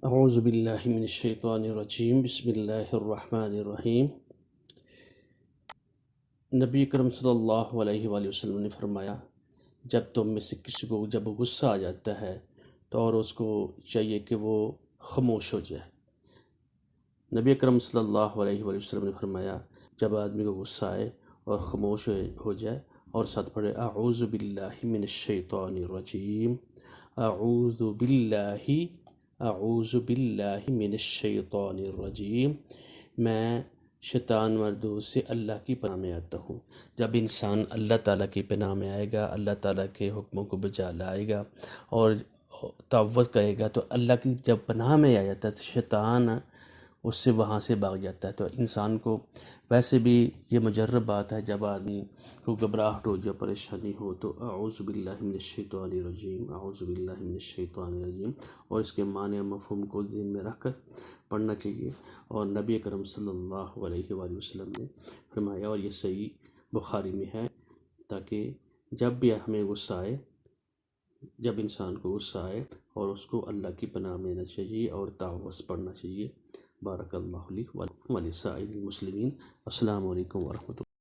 اعوذ باللہ من الشیطان الرجیم، بسم اللہ الرحمن الرحیم۔ نبی اکرم صلی اللہ علیہ وآلہ وسلم نے فرمایا، جب تم میں سے کسی کو جب غصہ آ جاتا ہے تو اور اس کو چاہیے کہ وہ خاموش ہو جائے۔ نبی اکرم صلی اللہ علیہ وآلہ وسلم نے فرمایا، جب آدمی کو غصہ آئے اور خاموش ہو جائے اور ساتھ پڑھے اعوذ باللہ من الشیطان الرجیم، اعوذ باللہ من الشیطان الرجیم، میں شیطان مردود سے اللہ کی پناہ میں آتا ہوں۔ جب انسان اللہ تعالیٰ کی پناہ میں آئے گا، اللہ تعالیٰ کے حکموں کو بجا لائے گا اور تعوذ کرے گا، تو اللہ کی جب پناہ میں آ جاتا ہے تو شیطان اس سے وہاں سے بھاگ جاتا ہے۔ تو انسان کو ویسے بھی یہ مجرب بات ہے، جب آدمی کو گھبراہٹ ہو جائے، پریشانی ہو، تو اعوذ باللہ من الشیطان الرجیم، اعوذ باللہ من الشیطان الرجیم، اور اس کے معنی مفہوم کو ذہن میں رکھ کر پڑھنا چاہیے۔ اور نبی اکرم صلی اللہ علیہ وآلہ وسلم نے فرمایا، اور یہ صحیح بخاری میں ہے، تاکہ جب بھی ہمیں غصہ آئے، جب انسان کو غصہ آئے اور اس کو اللہ کی پناہ میں لینا چاہیے اور تعوذ پڑھنا چاہیے۔ بارک اللہ لی ولکم ولسائر المسلمین۔ السلام علیکم ورحمۃ اللہ۔